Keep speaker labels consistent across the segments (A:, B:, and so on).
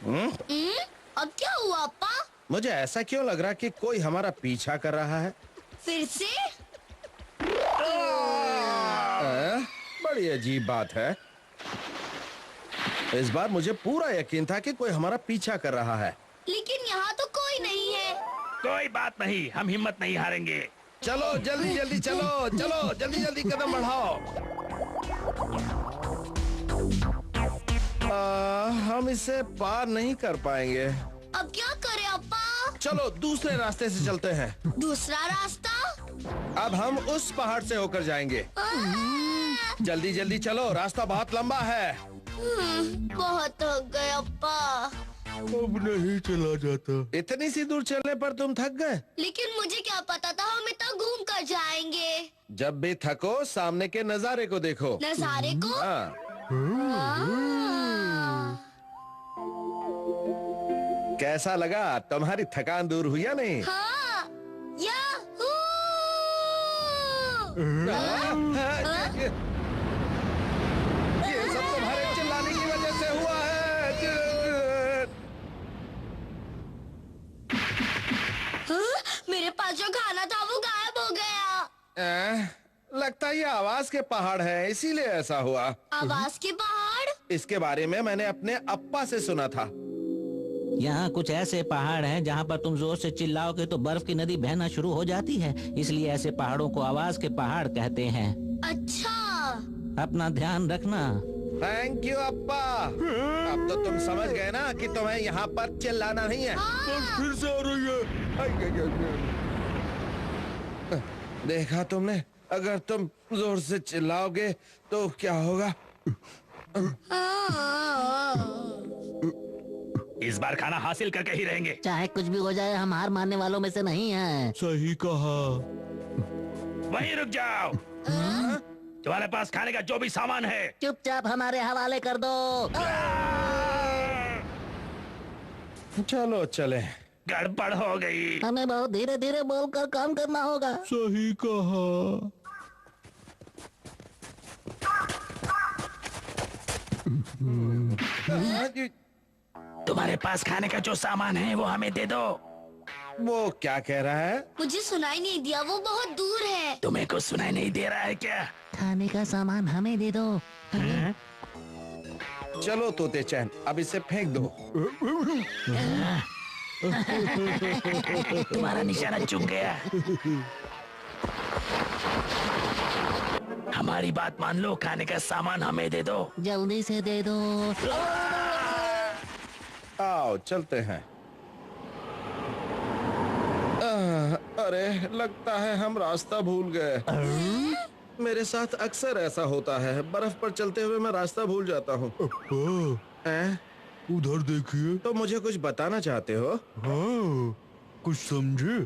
A: अब क्या हुआ अप्पा?
B: मुझे ऐसा क्यों लग रहा कि कोई हमारा पीछा कर रहा है?
A: फिर से?
B: बड़ी अजीब बात है। इस बार मुझे पूरा यकीन था कि कोई हमारा पीछा कर रहा है।
A: लेकिन यहाँ तो कोई नहीं है।
C: कोई बात नहीं, हम हिम्मत नहीं हारेंगे।
B: चलो जल्दी जल्दी चलो, चलो जल्दी जल्दी कदम बढ़ाओ। हम इसे पार नहीं कर पाएंगे।
A: अब क्या करें अप्पा?
B: चलो दूसरे रास्ते से चलते हैं।
A: दूसरा रास्ता?
B: अब हम उस पहाड़ से होकर जाएंगे। जल्दी जल्दी चलो, रास्ता बहुत लंबा है।
A: बहुत थक गए अप्पा।
B: अब नहीं चला जाता। इतनी सी दूर चलने पर तुम थक गए?
A: लेकिन मुझे क्या पता था हम इतना घूम कर जाएंगे।
B: जब भी थको सामने के नजारे को देखो।
A: नजारे को?
B: हाँ। कैसा लगा? तुम्हारी थकान दूर हुई या नहीं?
A: हाँ। याहू!
B: ये सब तुम्हारे चिल्लाने की वजह से हुआ है।
A: मेरे पास जो खाना था वो गायब हो गया।
B: लगता है ये आवाज के पहाड़ है, इसीलिए ऐसा हुआ।
A: आवाज के पहाड़?
B: इसके बारे में मैंने अपने अप्पा से सुना था।
D: यहाँ कुछ ऐसे पहाड़ हैं जहाँ पर तुम जोर से चिल्लाओगे तो बर्फ की नदी बहना शुरू हो जाती है, इसलिए ऐसे पहाड़ों को आवाज के पहाड़ कहते हैं।
A: अच्छा।
D: अपना ध्यान रखना।
B: थैंक यू अप्पा। अब तो तुम समझ गए ना कि तुम्हें यहाँ पर चिल्लाना नहीं है। फिर से आ रही है। देखा तुमने, अगर तुम जोर से चिल्लाओगे तो क्या होगा?
C: इस बार खाना हासिल करके ही रहेंगे।
D: चाहे कुछ भी हो जाए, हम हार मानने वालों में से नहीं हैं।
B: सही कहा।
C: वहीं रुक जाओ। तुम्हारे पास खाने का जो भी सामान है
D: चुपचाप हमारे हवाले कर दो।
B: चलो चले।
C: गड़बड़ हो गई।
D: हमें बहुत धीरे धीरे बोलकर काम करना होगा।
B: सही कहा।
C: तुम्हारे पास खाने का जो सामान है वो हमें दे दो।
B: वो क्या कह रहा है?
A: मुझे सुनाई नहीं दिया, वो बहुत दूर है।
C: तुम्हें कुछ सुनाई नहीं दे रहा है क्या?
D: खाने का सामान हमें दे दो।
B: चलो तोते चैन, अब इसे फेंक दो।
C: तुम्हारा निशाना चूक गया। हमारी बात मान लो, खाने का सामान हमें दे दो।
D: जल्दी से दे दो।
B: आओ चलते हैं। अरे लगता है हम रास्ता भूल गए। मेरे साथ अक्सर ऐसा होता है, बर्फ पर चलते हुए मैं रास्ता भूल जाता हूँ।
E: उधर देखिए।
B: तो मुझे कुछ बताना चाहते हो?
E: हाँ, कुछ समझे?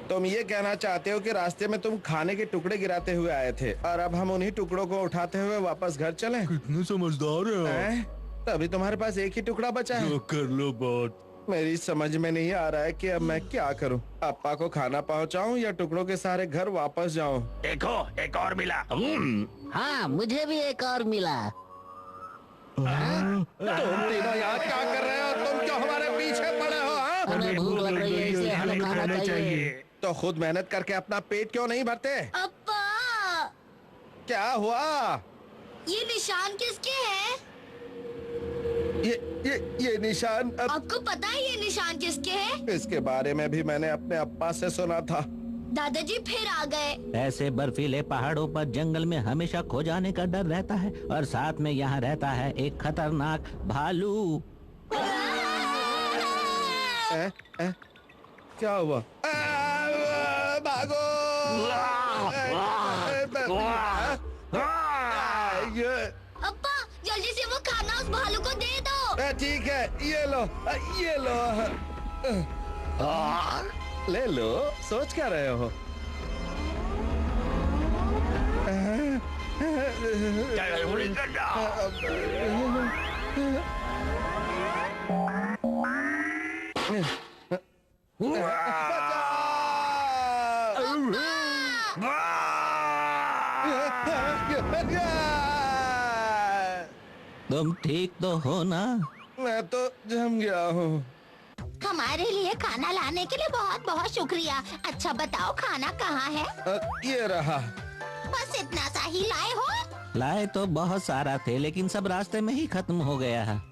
B: तुम ये कहना चाहते हो कि रास्ते में तुम खाने के टुकड़े गिराते हुए आए थे और अब हम उन्हीं टुकड़ों को उठाते हुए वापस घर चलें?
E: कितने समझदार हैं।
B: तभी तुम्हारे पास एक ही टुकड़ा बचा है।
E: जो कर लो बात।
B: मेरी समझ में नहीं आ रहा है कि अब मैं क्या करूं। अप्पा को खाना पहुंचाऊं या टुकड़ों के सारे घर वापस जाऊं?
C: देखो, एक और मिला।
D: हाँ, मुझे भी एक और मिला।
B: तुम तीनों यहाँ क्या कर रहे हो? तुम क्यों हमारे पीछे पड़े हो? हाँ?
D: हमें भूख लग रही है, इसलिए हमें खाना चाहिए।
B: तो खुद मेहनत करके अपना पेट क्यों नहीं भरते?
A: अप्पा,
B: क्या हुआ?
A: ये निशान किसके हैं?
B: ये निशान
A: आपको पता है ये निशान किसके हैं?
B: इसके बारे में भी मैंने अपने अप्पा से सुना था।
A: दादाजी फिर आ गए।
D: ऐसे बर्फीले पहाड़ों पर जंगल में हमेशा खो जाने का डर रहता है और साथ में यहाँ रहता है एक खतरनाक भालू।
B: क्या हुआ? भागो!
A: अप्पा, जल्दी से वो खाना उस भालू को दे दो।
B: ठीक है, ये लो, ये लो। ले लो, सोच क्या रहे हो?
D: तुम ठीक तो हो ना?
B: मैं तो जम गया हूँ।
F: हमारे लिए खाना लाने के लिए बहुत बहुत शुक्रिया। अच्छा बताओ खाना कहाँ है?
B: ये रहा।
F: बस इतना सा ही लाए हो?
D: लाए तो बहुत सारा थे, लेकिन सब रास्ते में ही खत्म हो गया है।
F: अब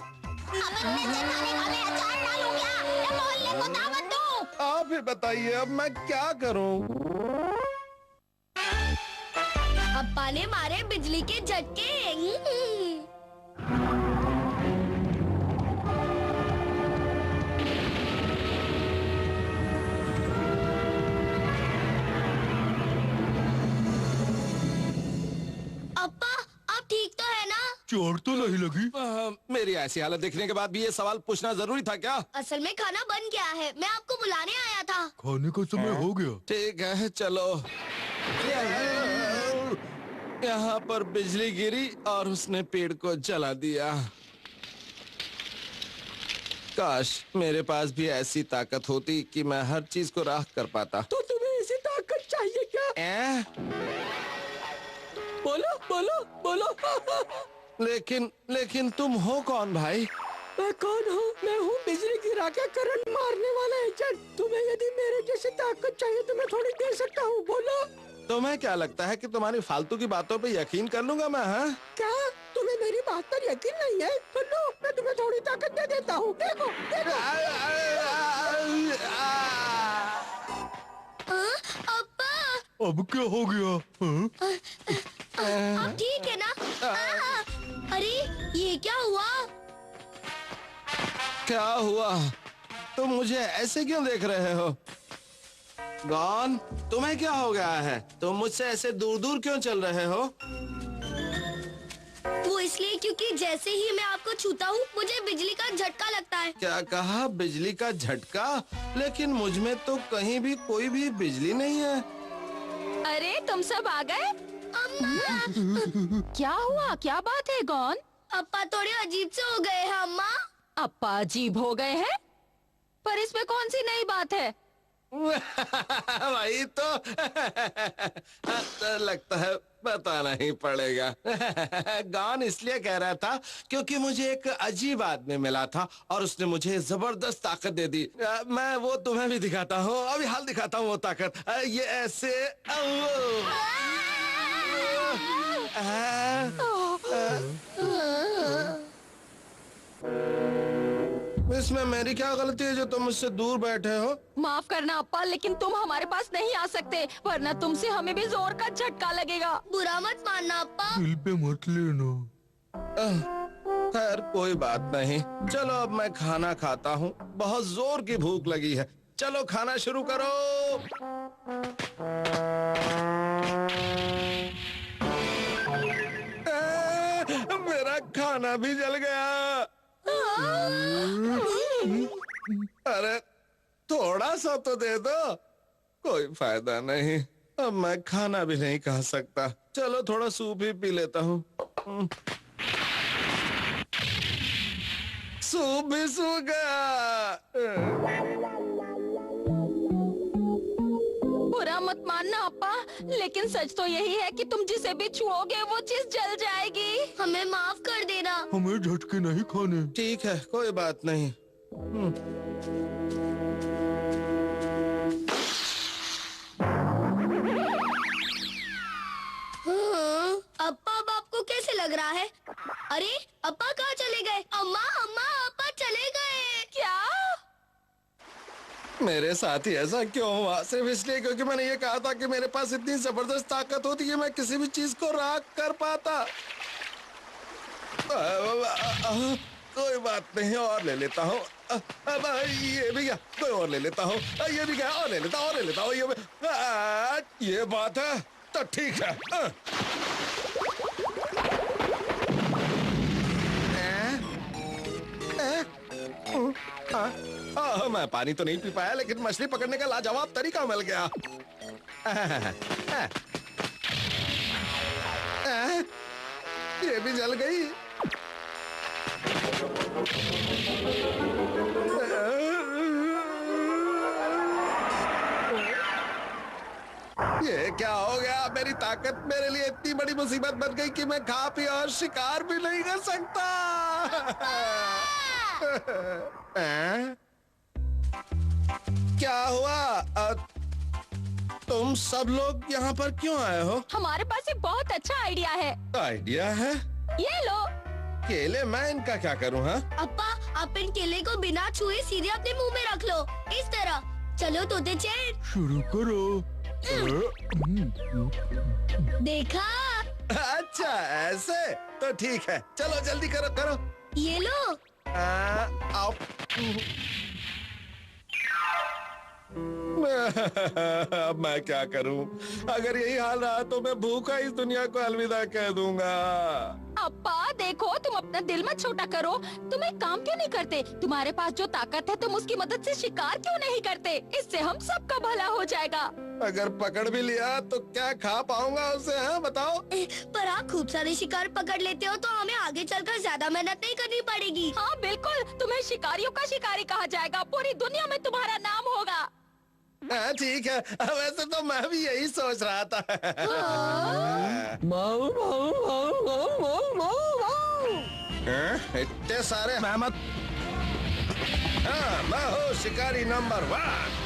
F: इतने से खाने का मैं अचार डालूं क्या? या मोहल्ले को दावत दूं?
B: आप ही बताइए अब मैं क्या करूँ?
A: अप्पा ने मारे बिजली के झटके। अप्पा, आप ठीक तो है ना?
E: चोट तो नहीं लगी?
B: मेरी ऐसी हालत देखने के बाद भी ये सवाल पूछना जरूरी था क्या?
A: असल में खाना बन गया है, मैं आपको बुलाने आया था।
E: खाने का समय हो गया।
B: ठीक है चलो। यहाँ पर बिजली गिरी और उसने पेड़ को जला दिया। काश मेरे पास भी ऐसी ताकत होती कि मैं हर चीज को राख कर पाता।
G: तो तुम्हें ऐसी ताकत चाहिए क्या? बोलो बोलो बोलो।
B: लेकिन तुम हो कौन भाई?
G: मैं कौन हूँ? मैं हूँ बिजली गिरा के करंट मारने वाला एजेंट। तुम्हें यदि मेरे जैसी ताकत चाहिए तो मैं थोड़ी दे सकता हूँ। बोलो।
B: तुम्हें क्या लगता है कि तुम्हारी फालतू की बातों पे यकीन कर लूंगा मैं? हाँ?
G: क्या तुम्हें मेरी बात पर यकीन नहीं है? तो लो, मैं तुम्हें थोड़ी ताकत दे देता हूँ। देखो देखो।
A: अप्पा,
E: अब क्या हो गया? हाँ?
A: आप ठीक है ना? अरे ये क्या हुआ?
B: क्या हुआ? तुम मुझे ऐसे क्यों देख रहे हो? गॉन, तुम्हें क्या हो गया है? तुम मुझसे ऐसे दूर दूर क्यों चल रहे हो?
A: वो इसलिए क्योंकि जैसे ही मैं आपको छूता हूँ मुझे बिजली का झटका लगता है।
B: क्या कहा? बिजली का झटका? लेकिन मुझ में तो कहीं भी कोई भी बिजली नहीं है।
H: अरे तुम सब आ गए? क्या हुआ? क्या बात है गॉन?
A: अप्पा थोड़े अजीब से हो गए हैं अम्मा।
H: अप्पा अजीब हो गए हैं? पर इसमें कौन सी नई बात है?
B: वही तो। लगता है बताना ही पड़ेगा। गॉन इसलिए कह रहा था क्योंकि मुझे एक अजीब आदमी मिला था और उसने मुझे जबरदस्त ताकत दे दी। मैं वो तुम्हें भी दिखाता हूँ, अभी हाल दिखाता हूँ वो ताकत। ये ऐसे। इसमें मेरी क्या गलती है जो तुम मुझसे दूर बैठे हो?
H: माफ करना अप्पा, लेकिन तुम हमारे पास नहीं आ सकते, वरना तुमसे हमें भी जोर का झटका लगेगा।
A: बुरा मत मानना अप्पा।
E: दिल पे मत लेना।
B: खैर कोई बात नहीं। चलो अब मैं खाना खाता हूँ, बहुत जोर की भूख लगी है। चलो खाना शुरू करो। मेरा खाना भी जल गया। अरे थोड़ा सा तो दे दो। कोई फायदा नहीं, अब मैं खाना भी नहीं खा सकता। चलो थोड़ा सूप ही पी लेता हूँ। सूप भी सूख गया।
H: बुरा मत मानना अप्पा, लेकिन सच तो यही है कि तुम जिसे भी छुओगे वो चीज जल जाएगी।
A: हमें माफ कर देना।
E: हमें झटके नहीं खाने।
B: ठीक है कोई बात नहीं।
A: अप्पा अब आपको कैसे लग रहा है? अरे अप्पा कहाँ चले गए? अम्मा अम्मा अप्पा चले गए क्या?
B: मेरे साथ ही ऐसा क्यों हुआ? सिर्फ इसलिए क्योंकि मैंने ये कहा था कि मेरे पास इतनी जबरदस्त ताकत होती कि मैं किसी भी चीज को राख कर पाता। कोई बात नहीं, और ले लेता हूँ। ये भी गया, कोई और ले लेता हूँ। ये भी गया, और ले लेता हूँ, और ले लेता हूँ। ये बात है तो ठीक है। मैं पानी तो नहीं पी पाया, लेकिन मछली पकड़ने का लाजवाब तरीका मिल गया। ये भी जल गई। ये क्या हो गया? मेरी ताकत मेरे लिए इतनी बड़ी मुसीबत बन गई कि मैं खा पी और शिकार भी नहीं कर सकता। क्या हुआ? तुम सब लोग यहाँ पर क्यों आए हो?
H: हमारे पास एक बहुत अच्छा आइडिया है।
B: आइडिया है?
H: ये लो।
B: केले? मैं इनका क्या करूँ? हाँ,
A: अप्पा, आप इन केले को बिना छुए सीधे अपने मुंह में रख लो, इस तरह। चलो तोते चैन,
E: शुरू करो।
A: देखा?
B: अच्छा ऐसे तो ठीक है, चलो जल्दी करो करो।
A: ये लो।
B: आओ। अब मैं क्या करूं? अगर यही हाल रहा तो मैं भूखा इस दुनिया को अलविदा कह दूंगा।
H: अप्पा देखो, तुम अपना दिल मत छोटा करो। तुम एक काम क्यों नहीं करते? तुम्हारे पास जो ताकत है तुम उसकी मदद से शिकार क्यों नहीं करते? इससे हम सबका भला हो जाएगा।
B: अगर पकड़ भी लिया तो क्या खा पाऊंगा उसे? हाँ बताओ।
A: पर आप खूब सारे शिकार पकड़ लेते हो तो हमें आगे चलकर ज्यादा मेहनत नहीं करनी पड़ेगी।
H: हाँ बिल्कुल, तुम्हें शिकारियों का शिकारी कहा जाएगा। पूरी दुनिया में तुम्हारा नाम होगा।
B: हाँ ठीक है, वैसे तो मैं भी यही सोच रहा था। इतने सारे मेहमत। हाँ, मैं हूँ शिकारी नंबर 1।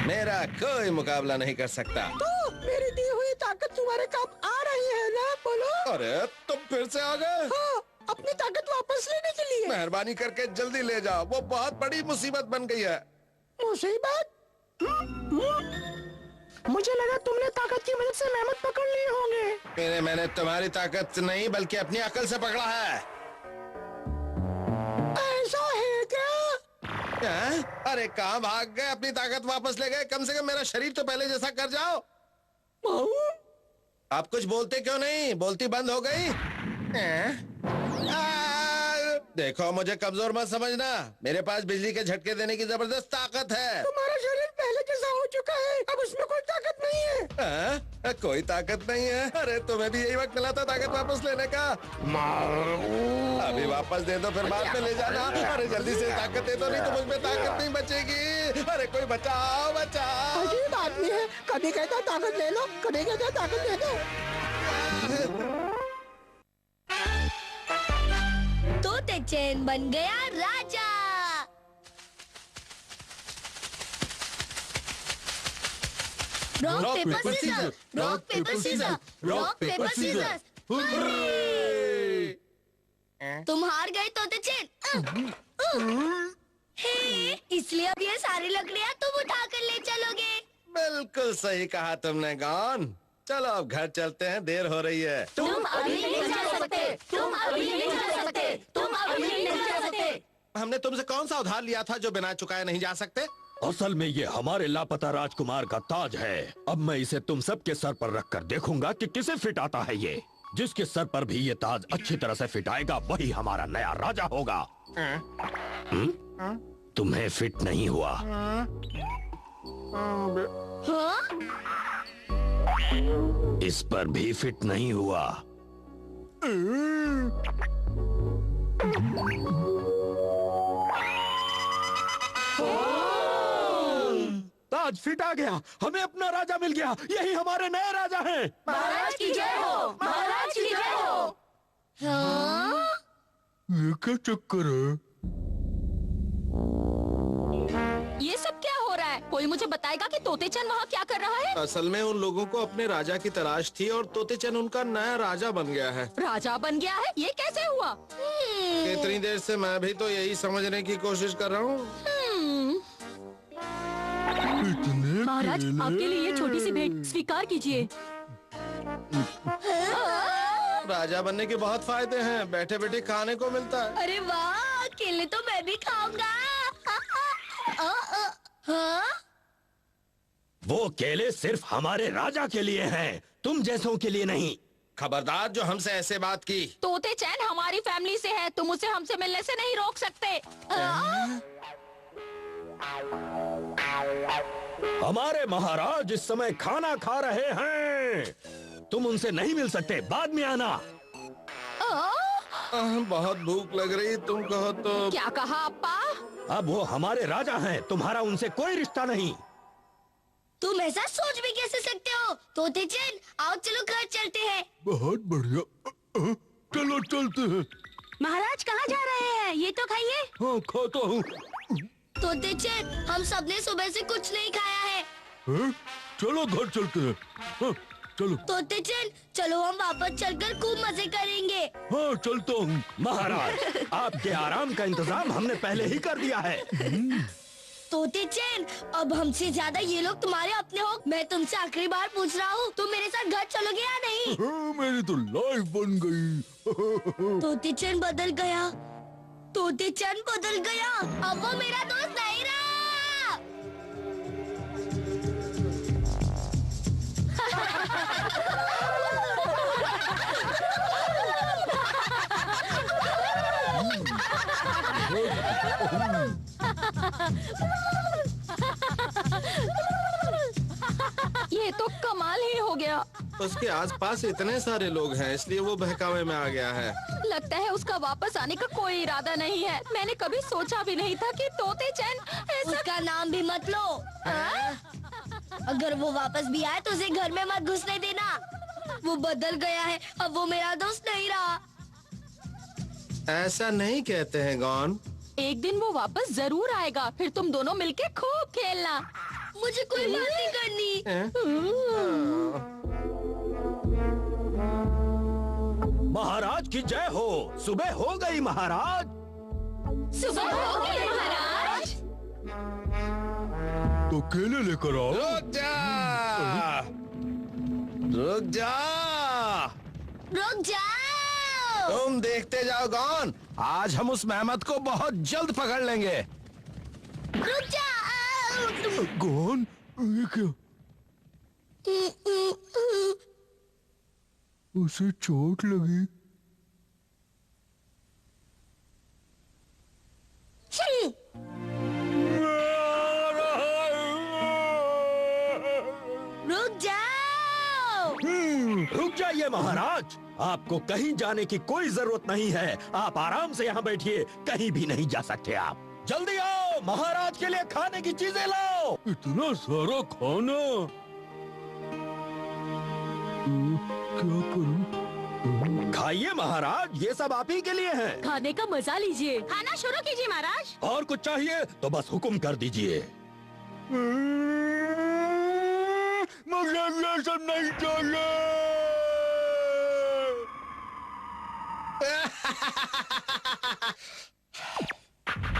B: मेरा कोई मुकाबला नहीं कर सकता।
G: तो मेरी दी हुई ताकत तुम्हारे काम आ रही है ना? बोलो।
B: अरे तुम फिर से आ गए?
G: हाँ, अपनी ताकत वापस लेने के लिए।
B: मेहरबानी करके जल्दी ले जाओ, वो बहुत बड़ी मुसीबत बन गई है।
G: मुसीबत? मुझे लगा तुमने ताकत की मदद से मेहमत पकड़ लिए होंगे।
B: मैंने तुम्हारी ताकत नहीं बल्कि अपनी अकल से पकड़ा है।
G: ऐसा है क्या?
B: अरे कहाँ भाग गए? अपनी ताकत वापस ले गए? कम से कम मेरा शरीर तो पहले जैसा कर जाओ। आप कुछ बोलते क्यों नहीं? बोलती बंद हो गई? देखो, मुझे कमजोर मत समझना। मेरे पास बिजली के झटके देने की जबरदस्त ताकत है।
G: तुम्हारा शरीर पहले जैसा हो चुका है, अब उसमें कोई ताकत नहीं है।
B: कोई ताकत नहीं है? अरे तुम्हें भी यही वक्त मिला था ताकत वापस लेने का। अभी वापस दे दो, फिर बाद में ले जाना। अरे जल्दी से ताकत दे दो, नहीं तो मुझ में ताकत नहीं बचेगी। अरे कोई बचाओ बचाओ।
G: अजीब आदमी है, कभी कहता ताकत ले लो, कभी कहता ताकत दे दो।
A: तोते चैन बन गया राजा। Rock paper scissors, rock paper scissors, rock paper scissors. तुम हार गए तोते चैन। हे, इसलिए अब ये सारी लकड़ियाँ तुम उठा कर ले चलोगे।
B: बिल्कुल सही कहा तुमने गॉन। चलो अब घर चलते हैं, देर हो रही है।
H: तुम अभी नहीं जा सकते, तुम अभी नहीं जा सकते, तुम अभी नहीं जा सकते।
B: हमने तुमसे कौन सा उधार लिया था जो बिना चुकाए नहीं जा सकते?
C: असल में ये हमारे लापता राजकुमार का ताज है। अब मैं इसे तुम सबके सर पर रखकर देखूंगा कि किसे फिट आता है ये। जिसके सर पर भी ये ताज अच्छी तरह से फिट आएगा वही हमारा नया राजा होगा। तुम्हें फिट नहीं हुआ? इस पर भी फिट नहीं हुआ। ताज फिट आ गया, हमें अपना राजा मिल गया। यही हमारे नए राजा हैं।
H: महाराज की जय हो, महाराज की जय हो।
E: ये क्या चक्कर है?
H: ये सब क्या हो रहा है? कोई मुझे बताएगा कि तोतेचन वहाँ क्या कर रहा है?
B: असल में उन लोगों को अपने राजा की तलाश थी और तोतेचन उनका नया राजा बन गया है।
H: राजा बन गया है? ये कैसे हुआ?
B: इतनी देर से मैं भी तो यही समझने की कोशिश कर रहा हूँ।
E: इतने
H: महाराज,
E: केले?
H: आपके लिए ये छोटी सी भेंट स्वीकार कीजिए।
B: राजा बनने के बहुत फायदे हैं, बैठे बैठे खाने को मिलता है।
A: अरे वाह, केले तो मैं भी खाऊंगा। हाँ?
C: वो केले सिर्फ हमारे राजा के लिए हैं, तुम जैसों के लिए नहीं।
B: खबरदार जो हमसे ऐसे बात की।
H: तोतेचन हमारी फैमिली से है, तुम उसे हमसे मिलने से नहीं रोक सकते।
C: हमारे महाराज इस समय खाना खा रहे हैं, तुम उनसे नहीं मिल सकते, बाद में आना।
B: बहुत भूख लग रही, तुम कहो तो।
H: क्या कहा अप्पा?
C: अब वो हमारे राजा हैं, तुम्हारा उनसे कोई रिश्ता नहीं।
A: तुम ऐसा सोच भी कैसे सकते हो? तोते चैन, आओ चलो घर चलते हैं।
E: बहुत बढ़िया। चलो चलते हैं।
H: महाराज कहाँ जा रहे हैं? ये तो खाइए।
E: हाँ खाता हूँ।
A: तोते चैन, हम सबने सुबह से कुछ नहीं खाया है।
E: हैं? चलो घर चलते हैं। हाँ, चलो।
A: तोते चैन, चलो हम वापस चलकर खूब मजे करेंगे।
E: हाँ चलता हूँ।
C: महाराज, आपके आराम का इंतजाम हमने पहले ही कर दिया है।
A: तोते चैन, अब हमसे ज्यादा ये लोग तुम्हारे अपने हो। मैं तुमसे आखिरी बार पूछ रहा हूँ, तुम मेरे साथ घर चलोगे या नहीं?
E: हाँ, मेरी तो लाइफ बन गई।
A: तोते चैन बदल गया। तोते चैन बदल गया। अब वो मेरा दोस्त नहीं रहा।
H: ये तो कमाल ही हो गया।
B: उसके आसपास इतने सारे लोग हैं, इसलिए वो बहकावे में आ गया है।
H: लगता है उसका वापस आने का कोई इरादा नहीं है। मैंने कभी सोचा भी नहीं था कि तोते चैन ऐसा।
A: उसका नाम भी मत लो। अगर वो वापस भी आए तो उसे घर में मत घुसने देना। वो बदल गया है, अब वो मेरा दोस्त नहीं रहा।
B: ऐसा नहीं कहते हैं गॉन।
H: एक दिन वो वापस जरूर आएगा, फिर तुम दोनों मिलके खूब खेलना।
A: मुझे कोई बात नहीं करनी।
C: महाराज की जय हो। सुबह हो गई महाराज।
H: सुबह हो गई महाराज।
E: तो केले लेकर आओ।
B: रुक जा, रुक जा।
A: रुक जाओ।
B: तुम देखते जाओ गॉन, आज हम उस मेहमत को बहुत जल्द पकड़ लेंगे।
A: रुक जाओ।
E: कौन? ये क्या? उसे चोट लगी।
A: रुक जाओ।
C: रुक जाइए महाराज, आपको कहीं जाने की कोई जरूरत नहीं है। आप आराम से यहाँ बैठिए, कहीं भी नहीं जा सकते आप। जल्दी आओ, महाराज के लिए खाने की चीजें लाओ।
E: इतना सारा खाना। क्या करूं?
C: खाइए महाराज, ये सब आप ही के लिए है।
H: खाने का मजा लीजिए। खाना शुरू कीजिए महाराज।
C: और कुछ चाहिए तो बस हुक्म कर दीजिए।
E: मुझे ये सब नहीं चाहिए।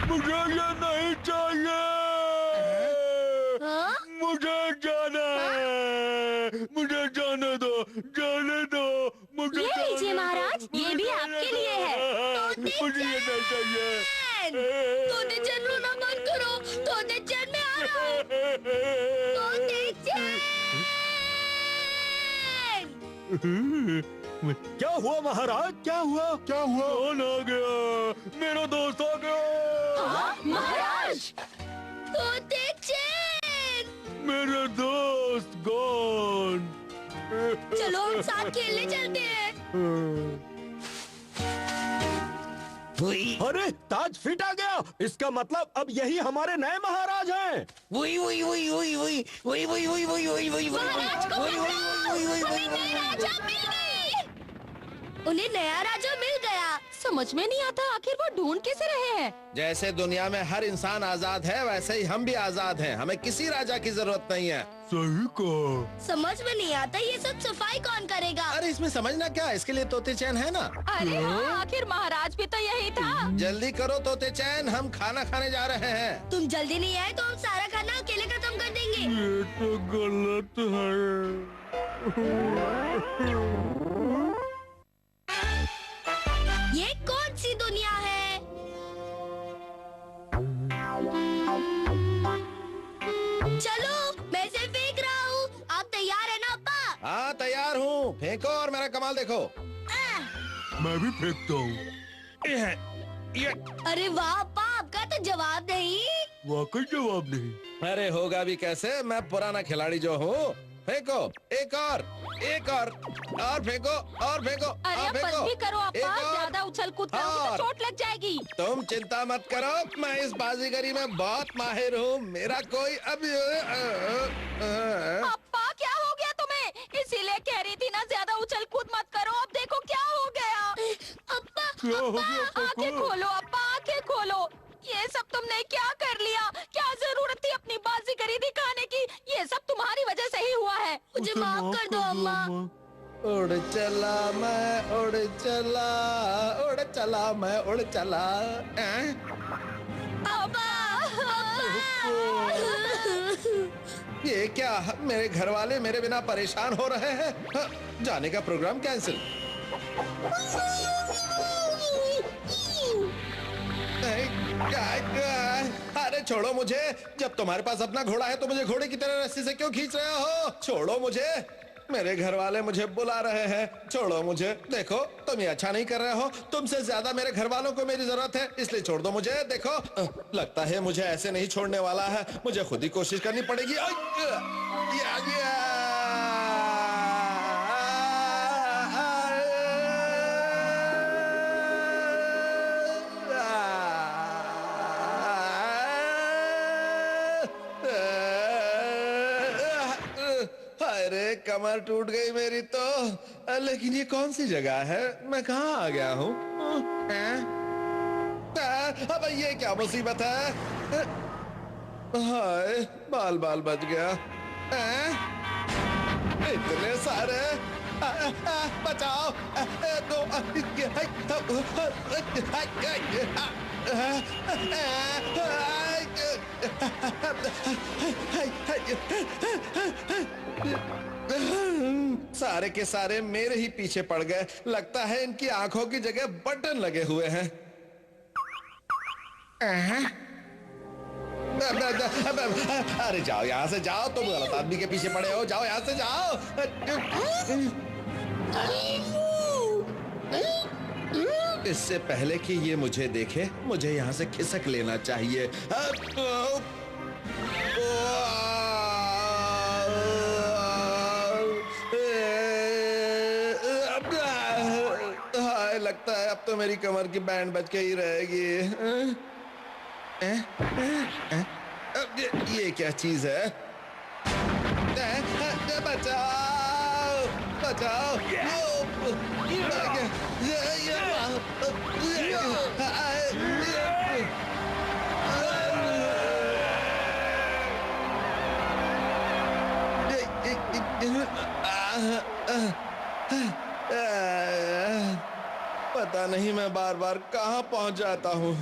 E: मुझे ये नहीं चाहिए।
A: हाँ?
E: मुझे जाना है। मुझे जाने दो, जाने दो। मुझे
H: ये
E: जाने
H: लीजिए
E: दो,
H: महाराज, ये भी
E: मुझे
H: आपके
E: जाने
H: लिए है।
E: दो। मुझे ये नहीं चाहिए।
A: तोते चैन, रोना मत करो। तोते चैन, मैं आ रहा हूँ। तोते चैन।
C: क्या हुआ महाराज, क्या हुआ?
E: क्या हुआ? कौन आ गया? मेरा दोस्त आ गया।
H: महाराज,
A: तोते चैन,
E: मेरा दोस्त गॉन।
A: चलो हम साथ खेलने चलते हैं।
C: अरे ताज फिट आ गया, इसका मतलब अब यही हमारे नए महाराज हैं।
A: महाराज को पकड़ो! हमें नए राजा मिल गए। उन्हें नया राजा मिल गया।
H: समझ में नहीं आता आखिर वो ढूंढ कैसे रहे हैं।
B: जैसे दुनिया में हर इंसान आजाद है, वैसे ही हम भी आजाद हैं। हमें किसी राजा की जरूरत नहीं है।
E: सही कहा।
A: समझ में नहीं आता ये सब सफाई कौन करेगा?
B: अरे इसमें समझना क्या, इसके लिए तोते चैन है ना।
H: अरे हाँ, आखिर महाराज भी तो यही था।
B: जल्दी करो तोते चैन, हम खाना खाने जा रहे हैं।
A: तुम जल्दी नहीं आए तो हम सारा खाना अकेले खत्म कर देंगे।
E: ये तो गलत है।
A: ये कौन सी दुनिया है? चलो मैं इसे फेंक रहा हूँ। आप तैयार है ना अप्पा?
B: हाँ तैयार हूँ, फेंको और मेरा कमाल देखो।
E: मैं भी फेंकता हूँ।
A: अरे वाह अप्पा, आपका तो जवाब नहीं।
E: वाकई जवाब नहीं।
B: अरे होगा भी कैसे, मैं पुराना खिलाड़ी जो हूँ। फेंको, एक और। एक और फेंको और फेंको
H: अरे
B: और
H: अब बंद
B: फेंको।
H: भी करो
B: एक
H: अप्पा,
B: और।
H: ज्यादा उछल कूद करोगे
B: और।
H: तो चोट लग जाएगी।
B: तुम चिंता मत करो, मैं इस बाजीगरी में बहुत माहिर हूँ। मेरा कोई अभी
H: अप्पा क्या हो गया तुम्हें? इसीलिए कह रही थी ना ज्यादा उछल कूद मत करो। अब देखो क्या हो गया।
A: अप्पा
E: क्या हो गया
H: आंखें खोलो अप्पा, आंखें खोलो। ये सब तुमने क्या कर लिया? क्या जरूरत थी अपनी बाजीगरी दिखाने की? ये सब तुम्हारी वजह से ही हुआ है।
A: मुझे माफ कर दो अम्मा।
B: उड़ चला मैं उड़ चला, उड़ चला मैं उड़ चला।
H: अप्पा
B: ये क्या, मेरे घर वाले मेरे बिना परेशान हो रहे हैं। हाँ, जाने का प्रोग्राम कैंसिल। अरे छोड़ो मुझे, जब तुम्हारे पास अपना घोड़ा है तो मुझे घोड़े की तरह रस्सी से क्यों खींच रहे हो? छोड़ो मुझे, मेरे घर वाले मुझे बुला रहे हैं। छोड़ो मुझे। देखो तुम ये अच्छा नहीं कर रहे हो, तुमसे ज्यादा मेरे घर वालों को मेरी जरूरत है, इसलिए छोड़ दो मुझे। देखो लगता है मुझे ऐसे नहीं छोड़ने वाला है, मुझे खुद ही कोशिश करनी पड़ेगी। अरे कमर टूट गई मेरी तो। लेकिन ये कौन सी जगह है, मैं कहाँ आ गया हूँ? अब ये क्या मुसीबत है? हाय बाल बाल बच गया। इतने सारे, बचाओ। सारे के सारे मेरे ही पीछे पड़ गए। लगता है इनकी आंखों की जगह बटन लगे हुए हैं। अरे जाओ यहाँ से जाओ, तुम गलत आदमी के पीछे पड़े हो। जाओ यहाँ से जाओ। इससे पहले कि ये मुझे देखे, मुझे यहाँ से खिसक लेना चाहिए। हाय लगता है अब तो मेरी कमर की बैंड बच के ही रहेगी। ये क्या चीज है? बचाओ बचाओ। पता नहीं मैं बार बार कहाँ पहुंच जाता हूँ।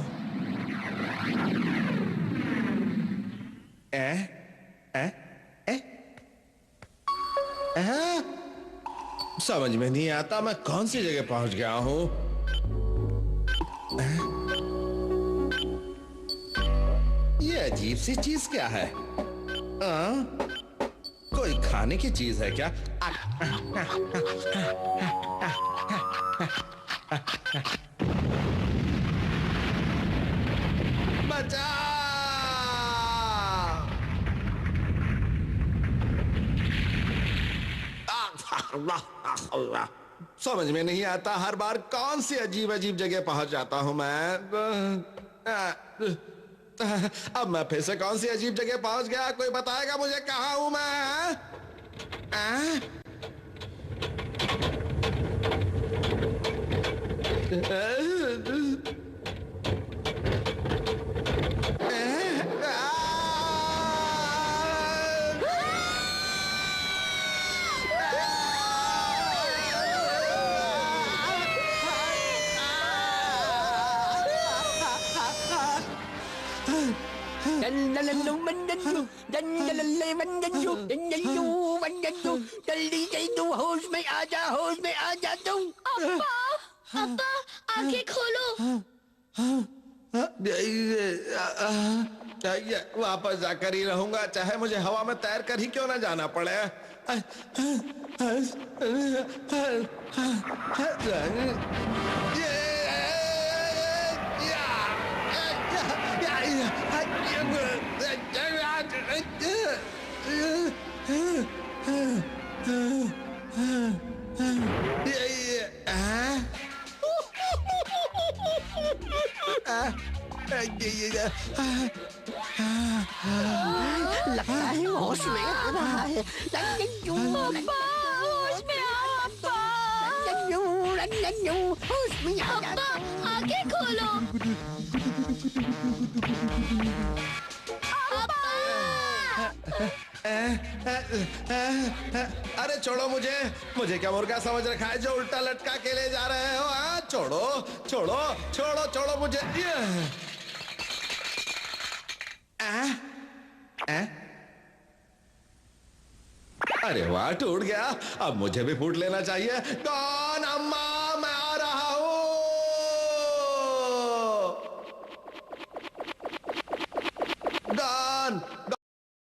B: समझ में नहीं आता मैं कौन सी जगह पहुंच गया हूँ। ये अजीब सी चीज क्या है? कोई खाने की चीज है क्या? समझ में नहीं आता हर बार कौन सी अजीब अजीब जगह पहुंच जाता हूं मैं। अब मैं फिर से कौन सी अजीब जगह पहुंच गया? कोई बताएगा मुझे कहां हूं मैं?
G: होश में आ जा, होश में आ जा तुम।
A: अब्बा आंखें खोलो।
B: वापस जाकर ही रहूंगा, चाहे मुझे हवा में तैर कर ही क्यों ना जाना पड़े।
G: लगता है होश में आ रहा है।
H: होश में आओ अब्बा।
G: होश में आ
A: अब्बा आंखें खोलो।
B: अरे छोड़ो मुझे, मुझे क्या मुर्गा समझ रखा है जो उल्टा लटका के ले जा रहे हो? हाँ छोड़ो छोड़ो छोड़ो छोड़ो मुझे। अरे वाह, टूट गया। अब मुझे भी फूट लेना चाहिए। कौन? अम्मा